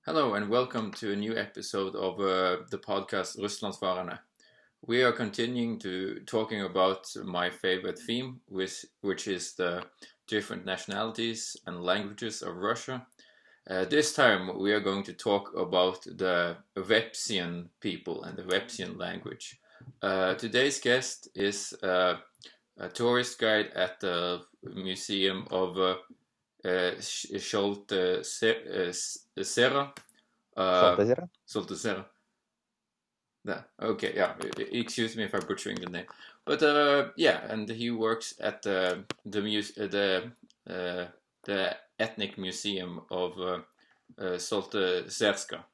Hello and welcome to a new episode of the podcast Russlandsfarerne. We are continuing to talking about my favorite theme, which is the different nationalities and languages of Russia. This time we are going to talk about the Vepsian people and the Vepsian language. Today's guest is a tourist guide at the Museum of Scholte Serra. Soltazera? Soltazera. Okay, yeah. Excuse me if I'm butchering the name, but yeah, and he works at the ethnic museum of Soltazerska,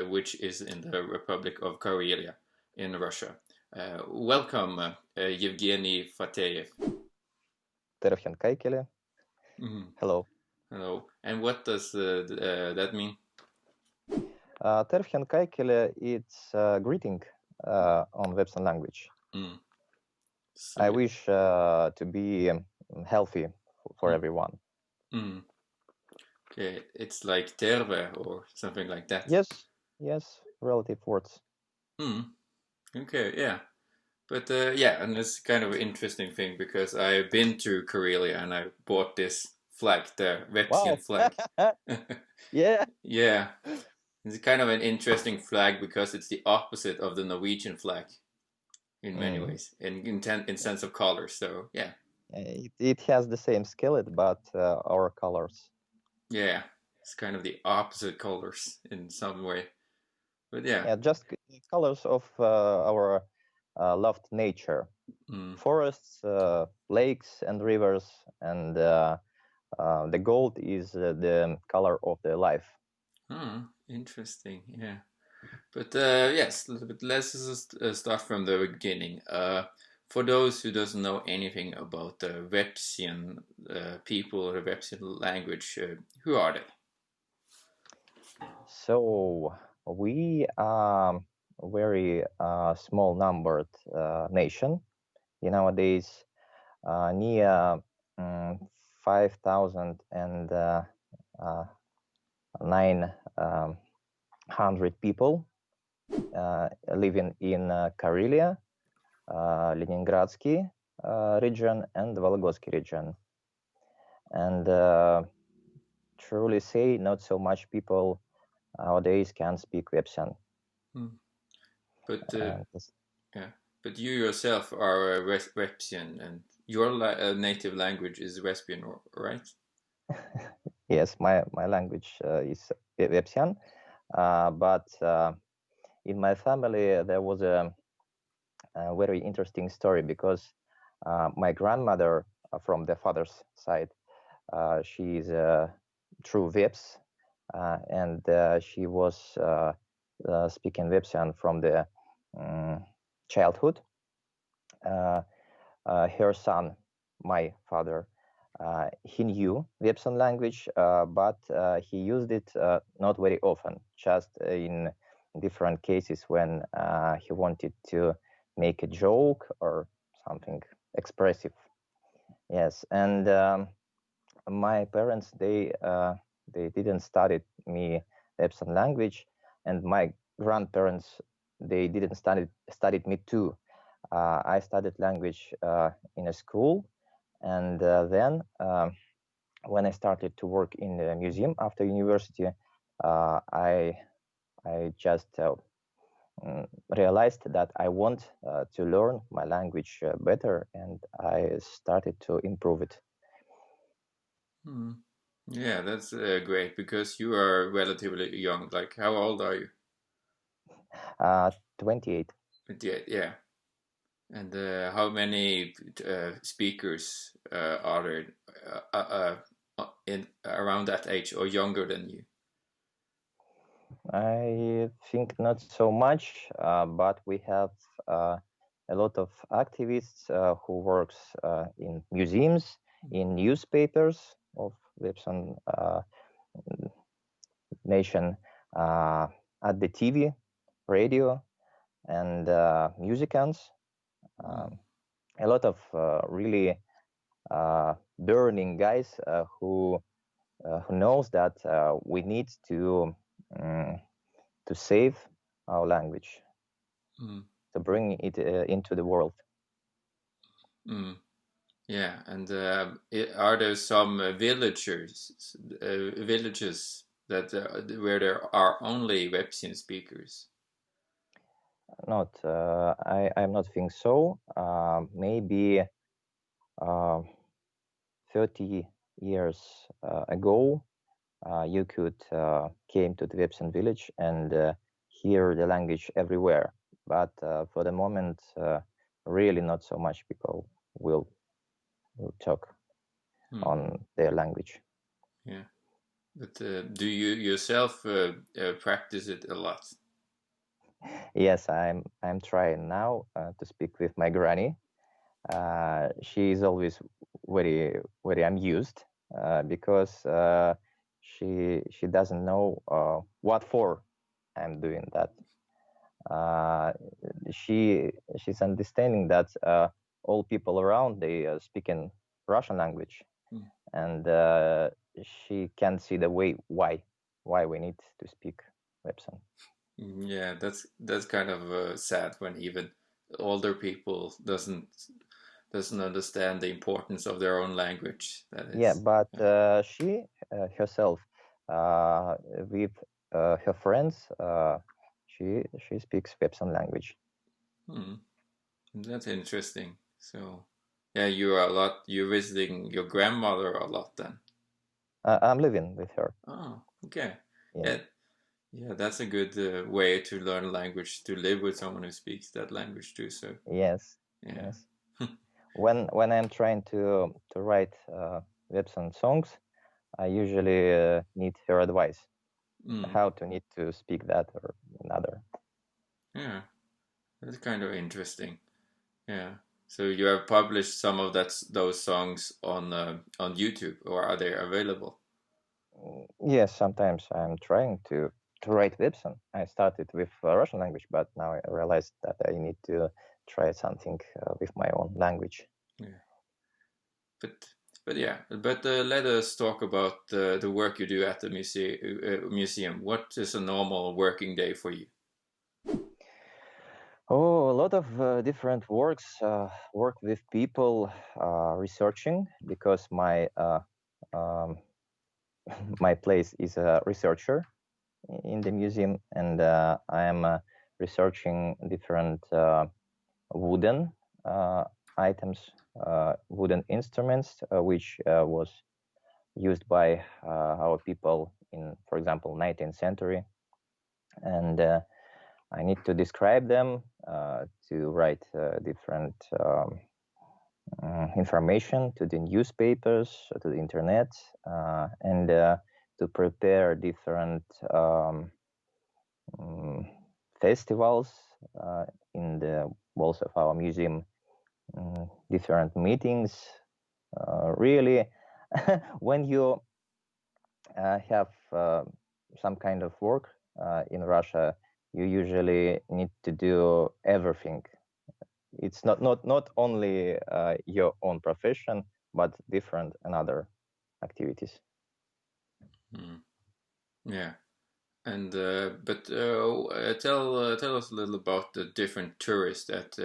which is in the Republic of Karelia in Russia. Welcome, Eugeny Foteev. Tervjan Kaikele. Hello. Hello. And what does that mean? Tervjan Kaikele, it's a greeting on Vepsian language. I wish to be healthy for everyone. Okay, it's like terve or something like that. Yes, relative words. Okay, yeah. But yeah, and it's kind of an interesting thing because I've been to Karelia and I bought this flag, the Vepsian flag. Yeah. Yeah. It's kind of an interesting flag because it's the opposite of the Norwegian flag in many ways, in sense of colors. So yeah. It has the same skillet, but our colors. Yeah, it's kind of the opposite colors in some way. But yeah. Yeah, just colors of our loved nature. Forests, lakes and rivers, and the gold is the color of the life. Interesting, yeah. But yes, a little bit. Let's just start from the beginning. For those who doesn't know anything about the Vepsian people or the Vepsian language, who are they? So we are a very small numbered nation. Nowadays, near 5,900 people living in Karelia, Leningradsky region, and Volогодsky region. And truly say, not so much people nowadays can speak Vepsian. But yeah, but you yourself are a Vepsian, and your native language is Vespsian, right? Yes, my language is Vepsian, but in my family there was a very interesting story because my grandmother from the father's side, she is a true Veps, and she was speaking Vepsian from the childhood. Her son, my father, he knew Vepsian language, but he used it not very often, just in different cases when he wanted to make a joke or something expressive. Yes, and my parents, they didn't study me Vepsian language, and my grandparents, they didn't studied me too. I studied language in a school, and then when I started to work in the museum after university, I just realized that I want to learn my language better, and I started to improve it. Yeah, that's great because you are relatively young. Like, how old are you? 28. 28, yeah. And how many speakers are there in around that age or younger than you? I think not so much, but we have a lot of activists who works in museums, in newspapers of Vepsian nation, at the TV, radio, and musicians. A lot of really burning guys who knows that we need to to save our language, Mm. to bring it into the world. Mm. Yeah, and are there some villages that where there are only Vepsian speakers? Not, I'm not think so. Maybe 30 years ago, you could came to the Vepsian village and hear the language everywhere. But for the moment, really not so much people will talk on their language. Yeah, but do you yourself practice it a lot? Yes, I'm trying now to speak with my granny. She is always very amused because she doesn't know what for I'm doing that. She's understanding that all people around they speak in Russian language, and she can't see the way why we need to speak Vepsan. Yeah, that's kind of sad when even older people doesn't understand the importance of their own language. That is. Yeah, but she herself with her friends, she speaks Vepsan language. That's interesting. So, yeah, you're visiting your grandmother a lot then. I'm living with her. Oh, okay. Yeah. Yeah, that's a good way to learn a language, to live with someone who speaks that language too. So, Yes. yeah. Yes. When I'm trying to write Vepsan songs, I usually need her advice how to need to speak that or another. Yeah, that's kind of interesting. Yeah. So you have published some of those songs on YouTube, or are they available? Yes, sometimes I'm trying to write Vepsan. I started with Russian language, but now I realized that I need to try something with my own language. Yeah. But yeah, but let us talk about the work you do at the museum. What is a normal working day for you? Oh, a lot of different works. Work with people, researching, because my my place is a researcher in the museum, and I am researching different wooden items, wooden instruments, which was used by our people in, for example, 19th century, and I need to describe them, to write different information to the newspapers, to the internet, and to prepare different festivals in the walls of our museum, different meetings. Really, when you have some kind of work in Russia, you usually need to do everything. It's not only your own profession, but different and other activities. Yeah, and but tell us a little about the different tourists that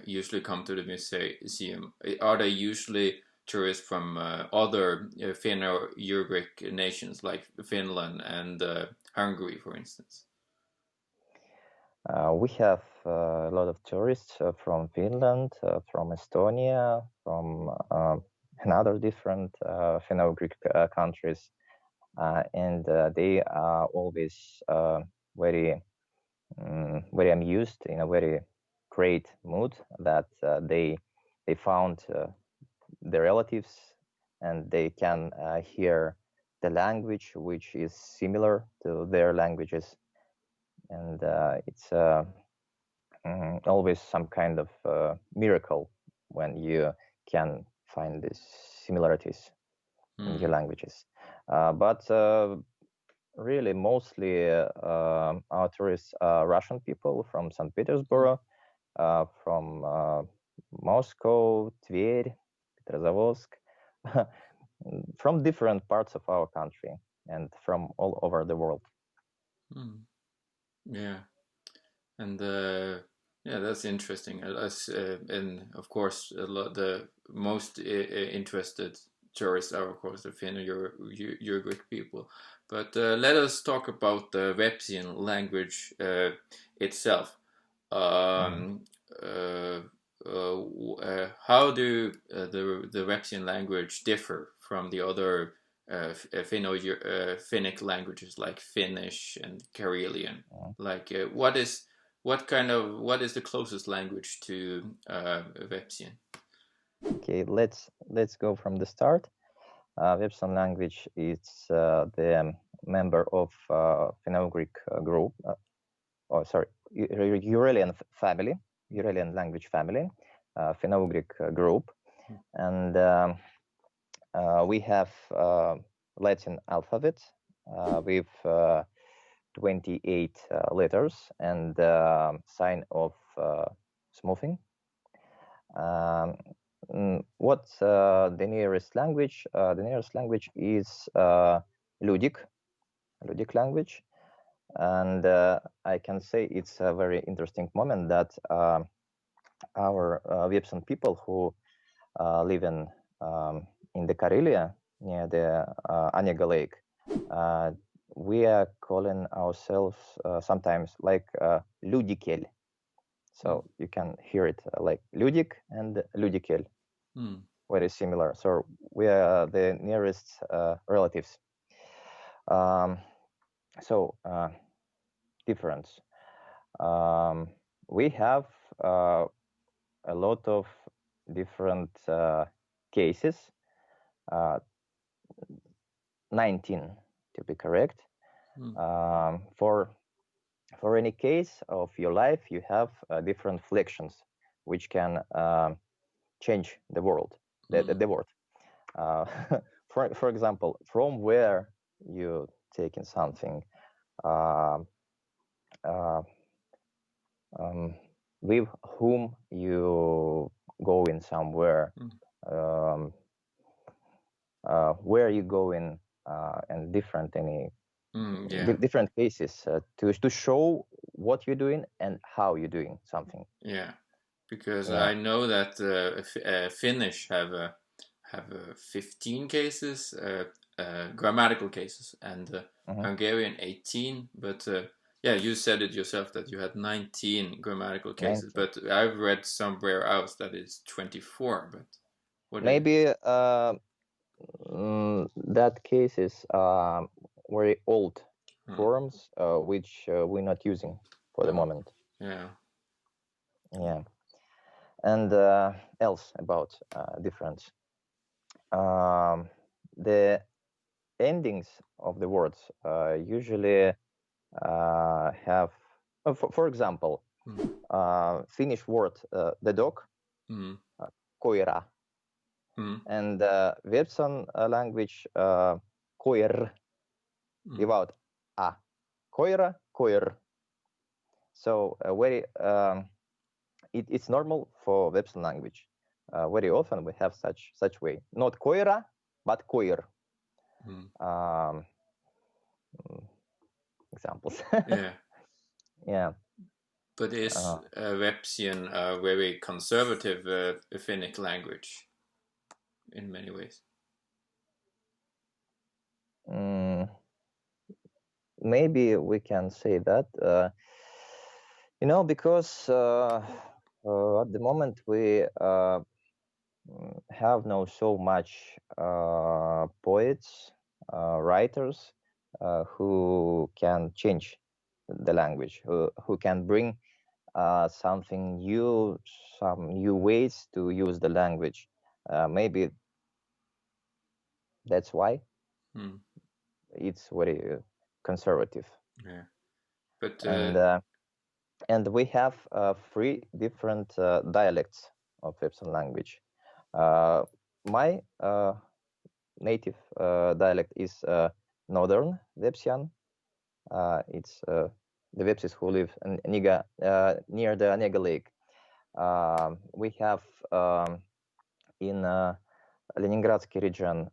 usually come to the museum. Are they usually tourists from other Finno-Ugric nations like Finland and Hungary, for instance? We have a lot of tourists from Finland, from Estonia, from another different Finno-Ugric countries, and they are always very amused, in a very great mood, that they found the relatives, and they can hear the language which is similar to their languages, and it's always some kind of miracle when you can find these similarities in your languages. But really, mostly our tourists are Russian people from St. Petersburg, from Moscow, Tver, Petrozavodsk, from different parts of our country and from all over the world. Mm. Yeah, and yeah, that's interesting. And of course, the most interested tourists are, of course, the Finno Ugric people. But let us talk about the Vepsian language itself. Mhm. Um, how do the Vepsian language differ from the other Finnic languages like Finnish and Karelian? Mhm. Like, what is the closest language to Vepsian? Okay, let's go from the start. Vepsian language is the member of Finno-Ugric group. Sorry, Uralian family, Uralian language family, Finno-Ugric group, and we have Latin alphabet with 28 letters and sign of smoothing. What's the nearest language? The nearest language is Ludic language, and I can say it's a very interesting moment that our Vepsian people who live in the Karelia near the Anega Lake, we are calling ourselves sometimes like Ludikel. So you can hear it like Ludik and Ludikel, very similar. So we are the nearest relatives. So difference. We have a lot of different cases, 19 to be correct. For any case of your life, you have different flexions which can change the world, the word. For example, from where you taking something, with whom you going somewhere, where you going, and different different cases to show what you're doing and how you're doing something. Yeah, because I know that Finnish have 15 cases, grammatical cases, and Hungarian 18. But yeah, you said it yourself that you had 19 grammatical cases. 19. But I've read somewhere else that it's 24. But what maybe that cases very old forms which we're not using for the moment. Yeah. Yeah. And else about difference. The endings of the words usually have, for example, Finnish word the dog, koira, and Vepsian language koir without a, koira, koir. So very it's normal for Vepsian language. Very often we have such way, not koira but koir. Examples. Yeah. Yeah. But is Vepsian a very conservative Finnic language in many ways? Maybe we can say that, because at the moment we have no so much poets, writers who can change the language, who can bring something new, some new ways to use the language. Maybe that's why it's very conservative. Yeah, but and we have 3 different dialects of Vepsian language. My native dialect is Northern Vepsian. It's the Vepsis who live in Niga, near the Nega Lake. We have in Leningradsky region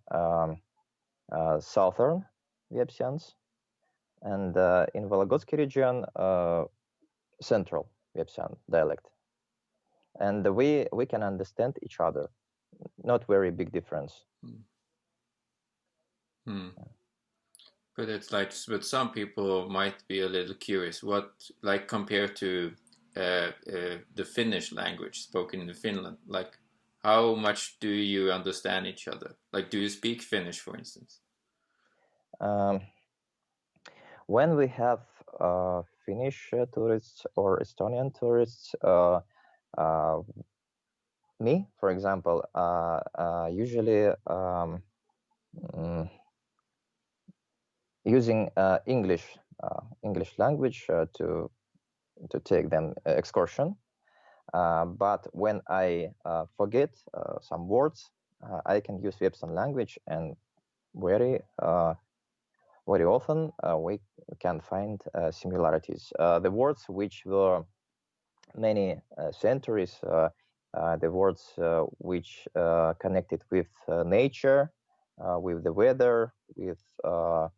Southern Vepsians, and in Volогодsky region, Central Vepsian dialect. And we can understand each other. Not very big difference. But it's like, but some people might be a little curious. What, like, compared to the Finnish language spoken in Finland, like, how much do you understand each other? Like, do you speak Finnish, for instance? When we have Finnish tourists or Estonian tourists, me, for example, usually using English language to take them excursion. But when I forget some words, I can use Vepsian language, and very often we can find similarities. The words which were many centuries, the words which connected with nature, with the weather, with I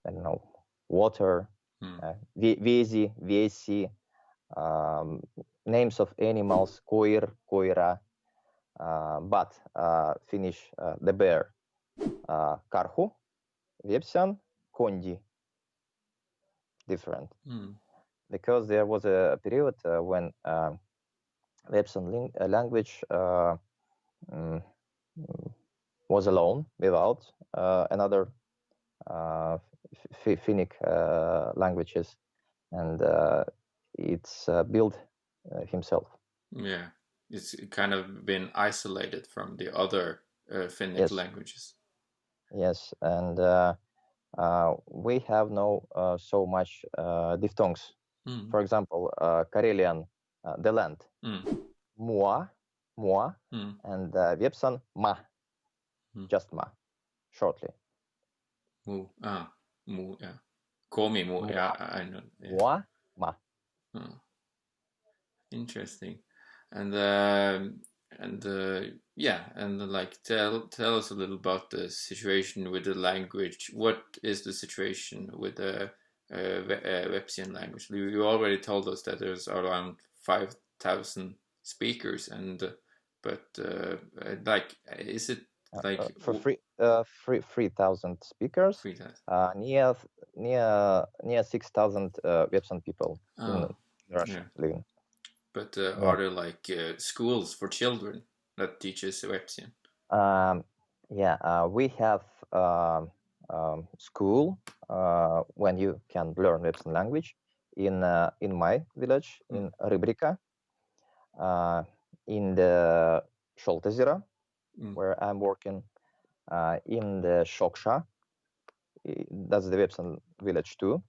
don't know, water, vesi, viesi, names of animals, koir, koira, but Finnish, the bear, karhu, Vepsian, kondi, different. Because there was a period when Vepsian language was alone without another Finnic languages, and it's built himself. Yeah, it's kind of been isolated from the other Finnic languages. Yes, and we have no so much diphthongs. For example, Karelian, the land, mua, and Vepsian, ma, just ma, shortly. Mu, yeah. Komi mu, yeah, I know. Yeah. Mua, ma. Interesting, and yeah, and like tell us a little about the situation with the language. What is the situation with the Vepsian language? You already told us that there's around 5,000 speakers, and but like, is it like for 3,000 speakers? 3,000. Near 6,000 Vepsian people in Russia living. But are there like schools for children that teaches Vepsian? We have school when you can learn Vepsian language in my village in Rybrika, in the Sholtezera, where I'm working, in the Shoksha, that's the Vepsian village too.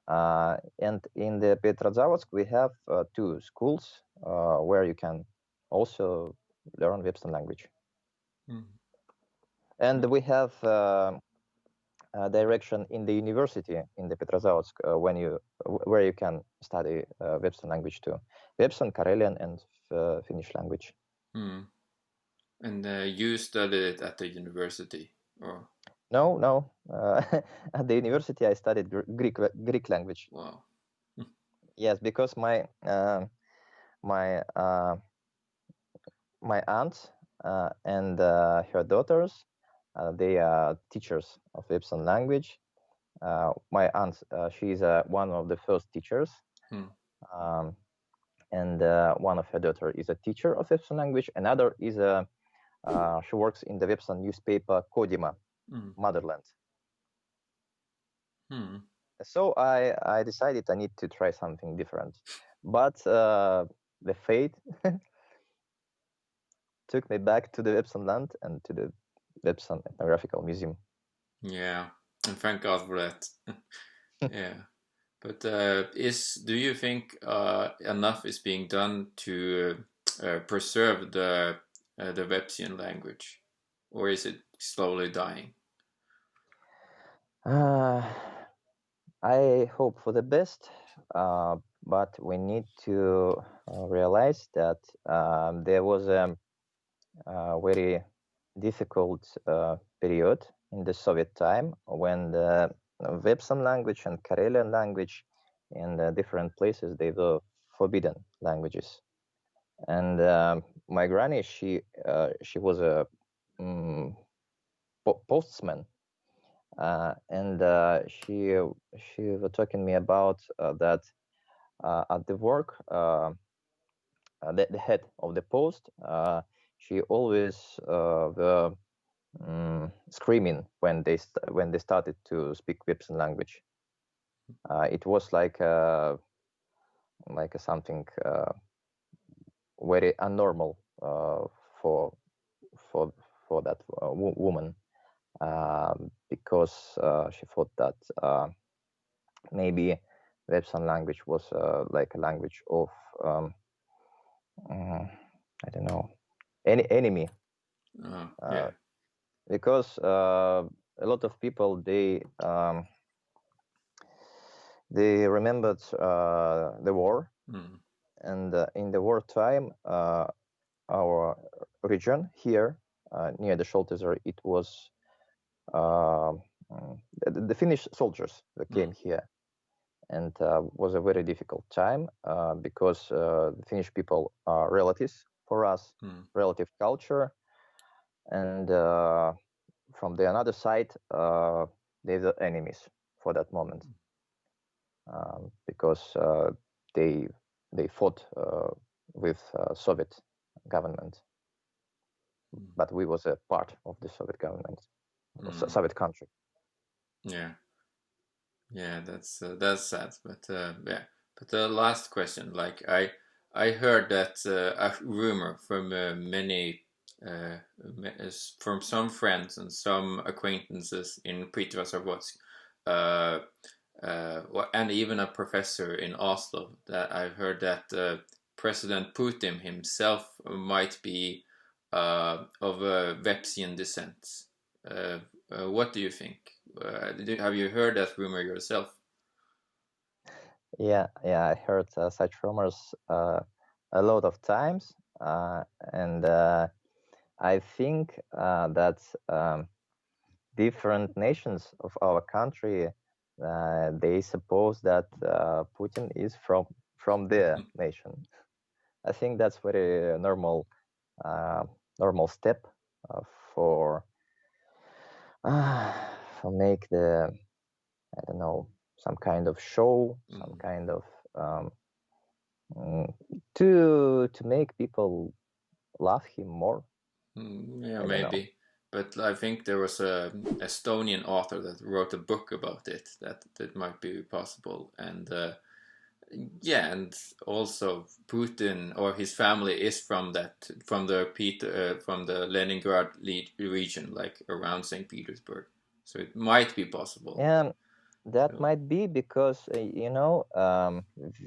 And in the Petrozavodsk, we have 2 schools where you can also learn Vepsian language. And we have direction in the university in the Petrozavodsk where you can study Vepsian language too. Vepsian, Karelian, and Finnish language. And you studied it at the university, or? No. At the university, I studied Greek language. Wow. Yes, because my aunt and her daughters, they are teachers of Vepsian language. My aunt, she's one of the first teachers, and one of her daughter is a teacher of Vepsian language. Another is she works in the Vepsian newspaper Kodima, Motherland. So I decided I need to try something different, but the fate took me back to the Vepsian land and to the Vepsian Ethnographical Museum. Yeah, and thank God for that. Yeah, but do you think enough is being done to preserve the Vepsian language, or is it slowly dying? I hope for the best, but we need to realize that there was a very difficult period in the Soviet time when the Vepsian language and Karelian language in different places, they were forbidden languages. And my granny, she was a postman, and she was talking me about that at the work, the head of the post, she always were screaming when they started to speak Vepsian language. It was like something very unnormal for that woman, because she thought that maybe Vepsian language was like a language of I don't know, enemy. Yeah. Because a lot of people they remembered the war, and in the wartime, our region here near the Scholteser, it was the Finnish soldiers that came here, and was a very difficult time because the Finnish people are relatives for us, relative culture, and from the another side, they're the enemies for that moment, because they fought with Soviet government, but we was a part of the Soviet government, Soviet country. Yeah, that's sad, but yeah. But the last question, like I heard that a rumor from many from some friends and some acquaintances in Petrozavodsk, and even a professor in Oslo, that I've heard that President Putin himself might be of Vepsian descent. What do you think? Have you heard that rumor yourself? Yeah, I heard such rumors a lot of times, and I think that different nations of our country, they suppose that Putin is from their nation. I think that's very normal step for make the, I don't know, some kind of show, some kind of to make people love him more. Yeah, maybe. But I think there was a Estonian author that wrote a book about it, that might be possible. And yeah, and also Putin or his family is from the Leningrad region, like around St. Petersburg. So it might be possible. Yeah, that might be because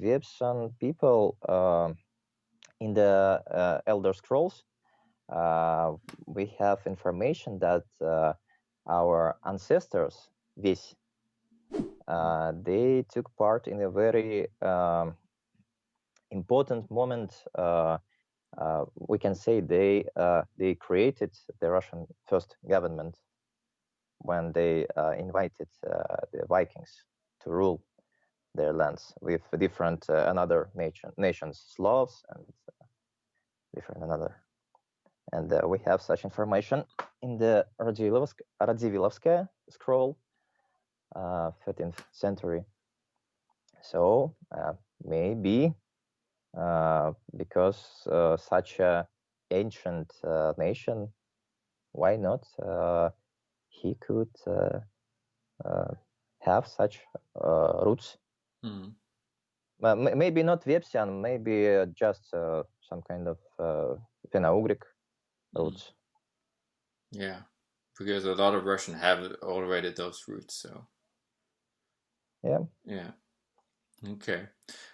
Vepsian people in the Elder Scrolls, we have information that our ancestors, they took part in a very important moment. We can say they created the Russian first government when they invited the Vikings to rule their lands with different another nations, Slavs and different another. And we have such information in the Radzivilovskaya scroll, 13th century. So maybe because such a ancient nation, why not he could have such roots. Maybe not Vepsian, maybe just some kind of Finno-Ugric roots. Yeah, because a lot of Russian have already those roots. So yeah. Okay,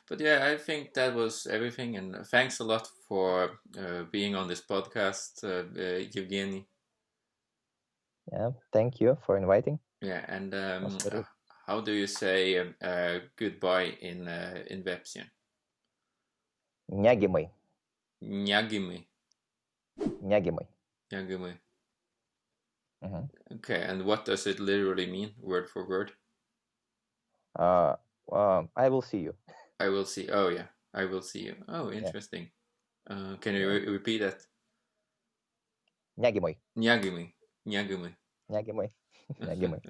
but yeah, I think that was everything, and thanks a lot for being on this podcast, Eugeny. Yeah, thank you for inviting. Yeah, and how do you say goodbye in Vepsian? Nyagimai. Nyagimai. Nyagimai. Nyagimai. Okay, and what does it literally mean, word for word? I will see you. I will see. Oh yeah, I will see you. Oh, interesting. Can you repeat that? Няги мой. Nyagumi. Nyagumi. Няги мой. Няги мой.